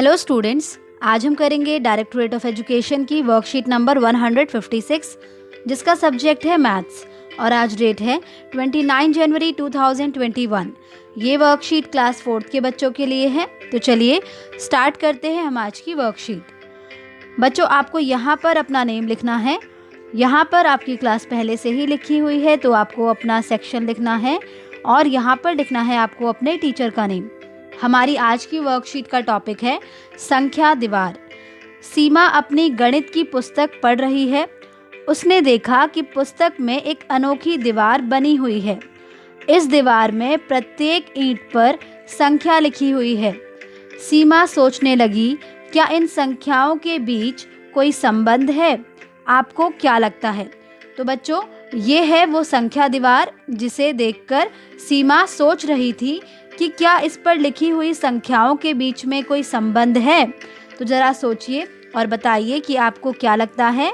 Hello students, आज हम करेंगे डायरेक्टोरेट ऑफ एजुकेशन की वर्कशीट नंबर 156 जिसका सब्जेक्ट है मैथ्स और आज डेट है 29 जनवरी 2021। ये वर्कशीट क्लास 4th के बच्चों के लिए है। तो चलिए स्टार्ट करते हैं हम आज की वर्कशीट। बच्चों, आपको यहाँ पर अपना नेम लिखना है। यहाँ पर आपकी क्लास पहले से ही लिखी हुई है तो आपको अपना सेक्शन लिखना है और यहाँ पर लिखना है आपको अपने टीचर का नेम। हमारी आज की वर्कशीट का टॉपिक है संख्या दीवार। सीमा अपनी गणित की पुस्तक पढ़ रही है। उसने देखा कि पुस्तक में एक अनोखी दीवार बनी हुई है। इस दीवार में प्रत्येक ईंट पर संख्या लिखी हुई है। सीमा सोचने लगी, क्या इन संख्याओं के बीच कोई संबंध है? आपको क्या लगता है? तो बच्चों, ये है वो संख्या दीवार जिसे देखकर सीमा सोच रही थी कि क्या इस पर लिखी हुई संख्याओं के बीच में कोई संबंध है। तो जरा सोचिए और बताइए कि आपको क्या लगता है।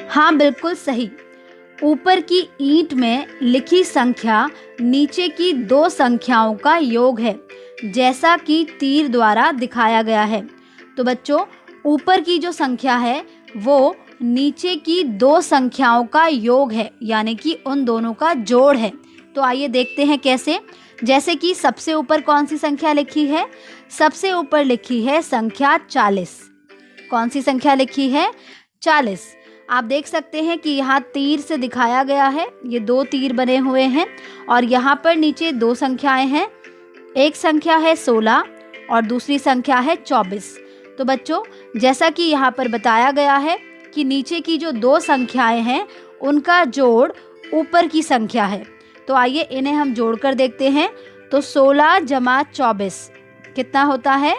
हाँ, बिल्कुल सही। ऊपर की ईंट में लिखी संख्या नीचे की दो संख्याओं का योग है, जैसा कि तीर द्वारा दिखाया गया है। तो बच्चों, ऊपर की जो संख्या है वो नीचे की दो संख्याओं का योग है, यानी कि उन दोनों का जोड़ है। तो आइए देखते हैं कैसे। जैसे कि सबसे ऊपर कौन सी संख्या लिखी है? सबसे ऊपर लिखी है संख्या 40। कौन सी संख्या लिखी है? 40। आप देख सकते हैं कि यहाँ तीर से दिखाया गया है। ये दो तीर बने हुए हैं और यहाँ पर नीचे दो संख्याएं हैं। एक संख्या है 16 और दूसरी संख्या है 24। तो बच्चों, जैसा कि यहाँ पर बताया गया है कि नीचे की जो दो संख्याएं हैं उनका जोड़ ऊपर की संख्या है। तो आइए इन्हें हम जोड़कर देखते हैं। तो 16 जमा 24 कितना होता है?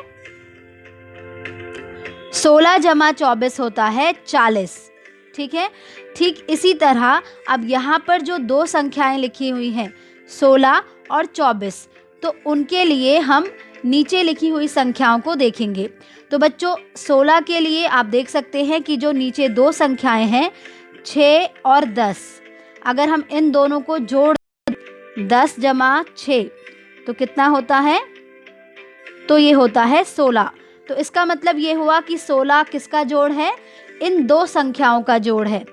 16 जमा 24 होता है 40। ठीक है। ठीक इसी तरह अब यहाँ पर जो दो संख्याएं लिखी हुई हैं 16 और 24, तो उनके लिए हम नीचे लिखी हुई संख्याओं को देखेंगे। तो बच्चों, 16 के लिए आप देख सकते हैं कि जो नीचे दो संख्याएं हैं 6 और 10, अगर हम इन दोनों को जोड़ 10 जमा 6 तो कितना होता है? तो ये होता है 16। तो इसका मतलब ये हुआ कि 16 किसका जोड़ है? इन दो संख्याओं का जोड़ है।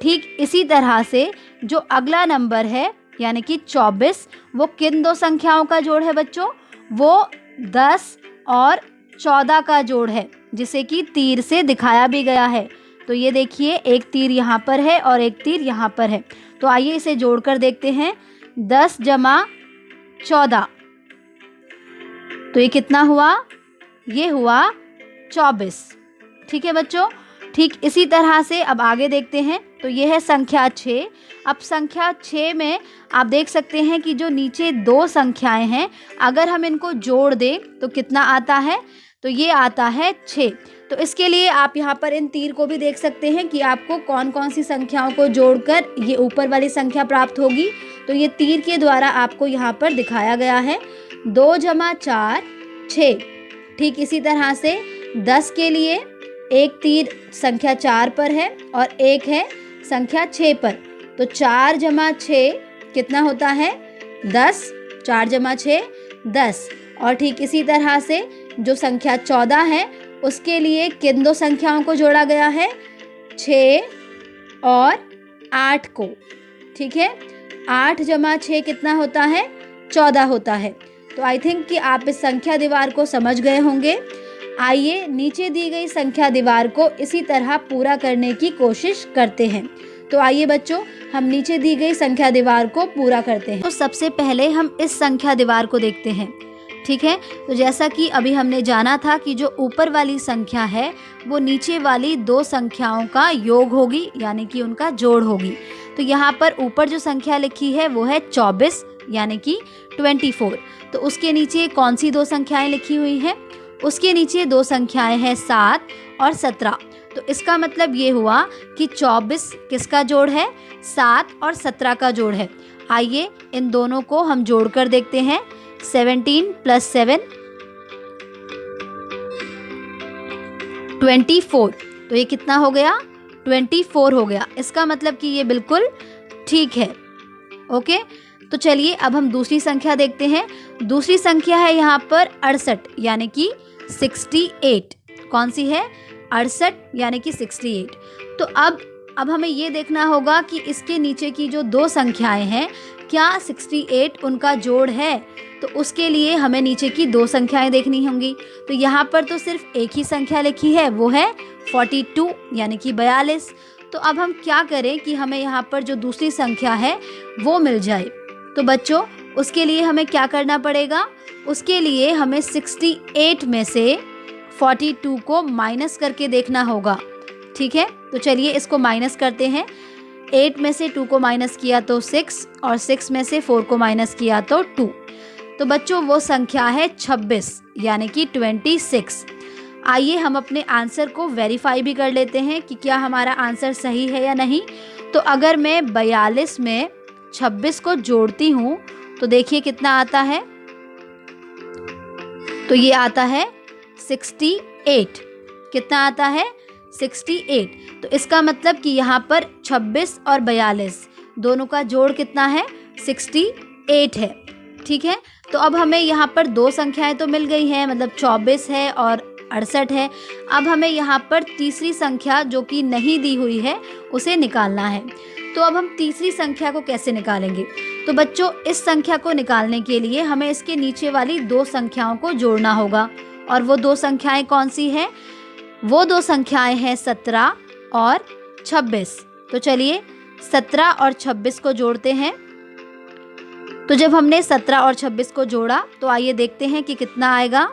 ठीक इसी तरह से जो अगला नंबर है यानी कि 24, वो किन दो संख्याओं का जोड़ है बच्चों? वो 10 और 14 का जोड़ है, जिसे कि तीर से दिखाया भी गया है। तो ये देखिए, एक तीर यहाँ पर है और एक तीर यहाँ पर है। तो आइए इसे जोड़कर देखते हैं। 10 जमा 14 तो ये कितना हुआ? ये हुआ 24। ठीक है बच्चों। ठीक इसी तरह से अब आगे देखते हैं। तो ये है संख्या 6। अब संख्या 6 में आप देख सकते हैं कि जो नीचे दो संख्याएं हैं, अगर हम इनको जोड़ दें तो कितना आता है? तो ये आता है 6। तो इसके लिए आप यहाँ पर इन तीर को भी देख सकते हैं कि आपको कौन कौन सी संख्याओं को जोड़कर ये ऊपर वाली संख्या प्राप्त होगी। तो ये तीर के द्वारा आपको यहाँ पर दिखाया गया है। 2 जमा 4 6। ठीक इसी तरह से 10 के लिए एक तीर संख्या 4 पर है और एक है संख्या 6 पर। तो 4 जमा 6 कितना होता है? 10। 4 जमा 6 10। और ठीक इसी तरह से जो संख्या 14 है उसके लिए किन दो संख्याओं को जोड़ा गया है? 6 और 8 को। ठीक है। 8 जमा 6 कितना होता है? 14 होता है। तो आई थिंक कि आप इस संख्या दीवार को समझ गए होंगे। आइए नीचे दी गई संख्या दीवार को इसी तरह पूरा करने की कोशिश करते हैं। तो आइए बच्चों, हम नीचे दी गई संख्या दीवार को पूरा करते हैं। तो सबसे पहले हम इस संख्या दीवार को देखते हैं। ठीक है। तो जैसा कि अभी हमने जाना था कि जो ऊपर वाली संख्या है वो नीचे वाली दो संख्याओं का योग होगी, यानी कि उनका जोड़ होगी। तो यहाँ पर ऊपर जो संख्या लिखी है वो है 24 यानी कि 24। तो उसके नीचे कौन सी दो संख्याएं लिखी हुई हैं? उसके नीचे दो संख्याएं हैं 7 और 17। तो इसका मतलब ये हुआ कि 24 किसका जोड़ है? 7 और 17 का जोड़ है। आइए इन दोनों को हम जोड़कर देखते हैं। 17 + 7 24। तो ये कितना हो गया? 24 हो गया। इसका मतलब कि ये बिल्कुल ठीक है। ओके। तो चलिए अब हम दूसरी संख्या देखते हैं। दूसरी संख्या है यहाँ पर 68 यानी कि 68। कौन सी है? 68 यानी कि 68। तो अब हमें ये देखना होगा कि इसके नीचे की जो दो संख्याएं हैं क्या 68 उनका जोड़ है। तो उसके लिए हमें नीचे की दो संख्याएं देखनी होंगी। तो यहाँ पर तो सिर्फ एक ही संख्या लिखी है, वो है 42 यानी कि 42। तो अब हम क्या करें कि हमें यहाँ पर जो दूसरी संख्या है वो मिल जाए। तो बच्चों उसके लिए हमें क्या करना पड़ेगा? उसके लिए हमें 68 में से 42 को माइनस करके देखना होगा। ठीक है, तो चलिए इसको माइनस करते हैं। 8 में से 2 को माइनस किया तो 6 और 6 में से 4 को माइनस किया तो 2। तो बच्चों वो संख्या है 26 यानी कि 26। आइए हम अपने आंसर को वेरीफाई भी कर लेते हैं कि क्या हमारा आंसर सही है या नहीं। तो अगर मैं 42 में 26 को जोड़ती हूँ तो देखिए कितना आता है। तो ये आता है 68। कितना आता है? 68। तो इसका मतलब कि यहाँ पर 26 और 42 दोनों का जोड़ कितना है? 68 है। ठीक है, तो अब हमें यहाँ पर दो संख्याएं तो मिल गई हैं, मतलब 24 है और 68 है। अब हमें यहाँ पर तीसरी संख्या जो कि नहीं दी हुई है उसे निकालना है। तो अब हम तीसरी संख्या को कैसे निकालेंगे? तो बच्चों इस संख्या को निकालने के लिए हमें इसके नीचे वाली दो संख्याओं को जोड़ना होगा। और वो दो संख्याएं कौन सी हैं? वो दो संख्याएं हैं 17 और 26। तो चलिए 17 और 26 को जोड़ते हैं। तो जब हमने 17 और 26 को जोड़ा तो आइए देखते हैं कि कितना आएगा।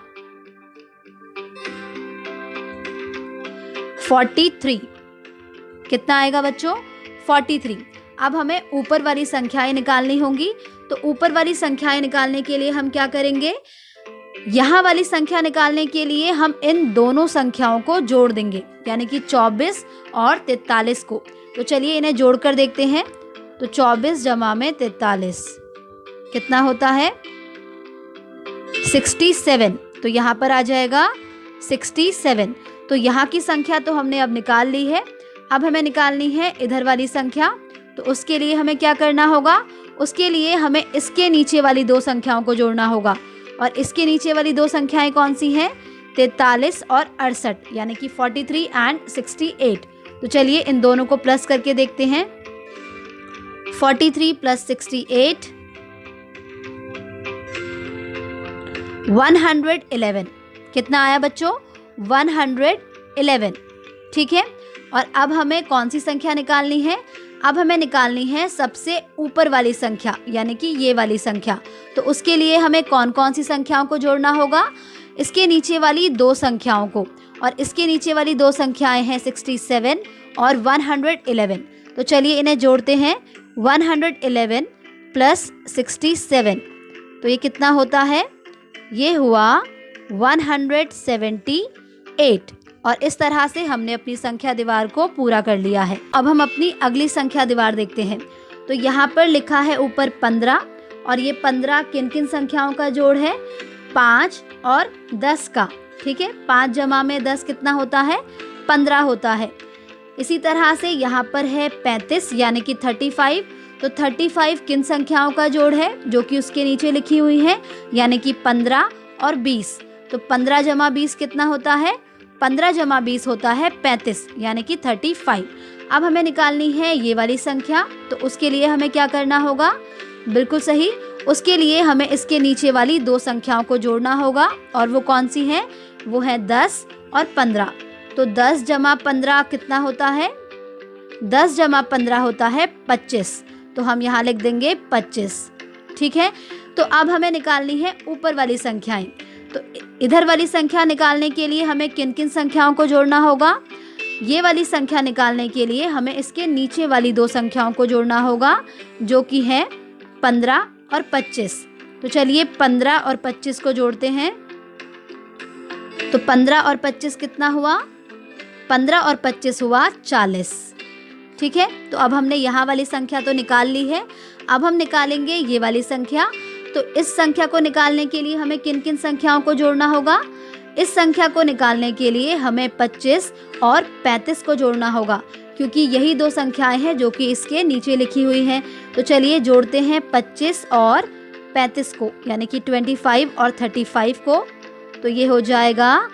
43। कितना आएगा बच्चों? 43। अब हमें ऊपर वाली संख्याएं निकालनी होंगी। तो ऊपर वाली संख्याएं निकालने के लिए हम क्या करेंगे? यहाँ वाली संख्या निकालने के लिए हम इन दोनों संख्याओं को जोड़ देंगे, यानी कि 24 और 43 को। तो चलिए इन्हें जोड़कर देखते हैं। तो 24 जमा में 43 कितना होता है? 67। तो यहाँ पर आ जाएगा 67। तो यहाँ की संख्या तो हमने अब निकाल ली है। अब हमें निकालनी है इधर वाली संख्या। तो उसके लिए हमें क्या करना होगा? उसके लिए हमें इसके नीचे वाली दो संख्याओं को जोड़ना होगा। और इसके नीचे वाली दो संख्याएं कौन सी हैं? 43 और 68 यानी कि 43 एंड 68। तो चलिए इन दोनों को प्लस करके देखते हैं। 43 प्लस 68 111। कितना आया बच्चों? 111। ठीक है, और अब हमें कौन सी संख्या निकालनी है? अब हमें निकालनी है सबसे ऊपर वाली संख्या, यानी कि ये वाली संख्या। तो उसके लिए हमें कौन कौन सी संख्याओं को जोड़ना होगा? इसके नीचे वाली दो संख्याओं को। और इसके नीचे वाली दो संख्याएं हैं 67 और 111। तो चलिए इन्हें जोड़ते हैं। 111 प्लस 67 तो ये कितना होता है? ये हुआ 178। और इस तरह से हमने अपनी संख्या दीवार को पूरा कर लिया है। अब हम अपनी अगली संख्या दीवार देखते हैं। तो यहाँ पर लिखा है ऊपर 15, और ये 15 किन किन संख्याओं का जोड़ है? 5 और 10 का। ठीक है, 5 जमा में 10 कितना होता है? 15 होता है। इसी तरह से यहाँ पर है 35 यानी कि 35। तो 35 किन संख्याओं का जोड़ है? जो कि उसके नीचे लिखी हुई है, यानी कि 15 और 20। तो 15 जमा 20 कितना होता है? 15 जमा 20 होता है 35 यानी कि 35। अब हमें निकालनी है ये वाली संख्या। तो उसके लिए हमें क्या करना होगा? बिल्कुल सही, उसके लिए हमें इसके नीचे वाली दो संख्याओं को जोड़ना होगा। और वो कौन सी है? वो है 10 और 15। तो 10 जमा 15 कितना होता है? 10 जमा 15 होता है 25। तो हम यहाँ लिख देंगे 25। ठीक है, तो अब हमें निकालनी है ऊपर वाली संख्याएं। तो इधर वाली संख्या निकालने के लिए हमें किन किन संख्याओं को जोड़ना होगा? ये वाली संख्या निकालने के लिए हमें इसके नीचे वाली दो संख्याओं को जोड़ना होगा, जो कि है 15 और 25। तो चलिए 15 और 25 को जोड़ते हैं। तो 15 और 25 कितना हुआ? 15 और 25 हुआ 40। ठीक है, तो अब हमने यहाँ वाली संख्या तो निकाल ली है। अब हम निकालेंगे ये वाली संख्या। तो इस संख्या को निकालने के लिए हमें किन किन संख्याओं को जोड़ना होगा? इस संख्या को निकालने के लिए हमें 25 और 35 को जोड़ना होगा, क्योंकि यही दो संख्याएं हैं जो कि इसके नीचे लिखी हुई हैं। तो चलिए जोड़ते हैं 25 और 35 को, यानी कि 25 और 35 को, तो ये हो जाएगा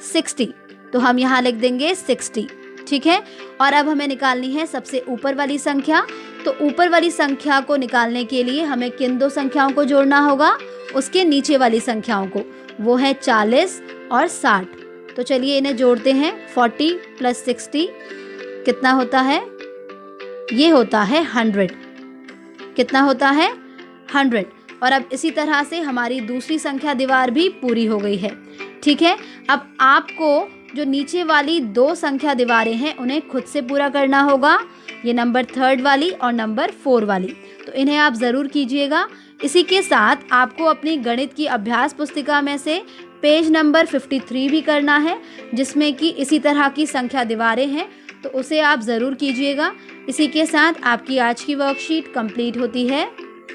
60। तो हम यहाँ लिख देंगे 60, ठीक है। और अब हमें निकालनी है सबसे ऊपर वाली संख्या। तो ऊपर वाली संख्या को निकालने के लिए हमें किन दो संख्याओं को जोड़ना होगा? उसके नीचे वाली संख्याओं को, वो है 40 और 60। तो चलिए इन्हें जोड़ते हैं। 40 + 60 कितना होता है? ये होता है 100। कितना होता है? 100। और अब इसी तरह से हमारी दूसरी संख्या दीवार भी पूरी हो गई है, ठीक है। अब आपको जो नीचे वाली दो संख्या दीवारें हैं उन्हें खुद से पूरा करना होगा, ये नंबर 3 वाली और नंबर 4 वाली। तो इन्हें आप ज़रूर कीजिएगा। इसी के साथ आपको अपनी गणित की अभ्यास पुस्तिका में से पेज नंबर 53 भी करना है, जिसमें कि इसी तरह की संख्या दीवारें हैं, तो उसे आप ज़रूर कीजिएगा। इसी के साथ आपकी आज की वर्कशीट कंप्लीट होती है।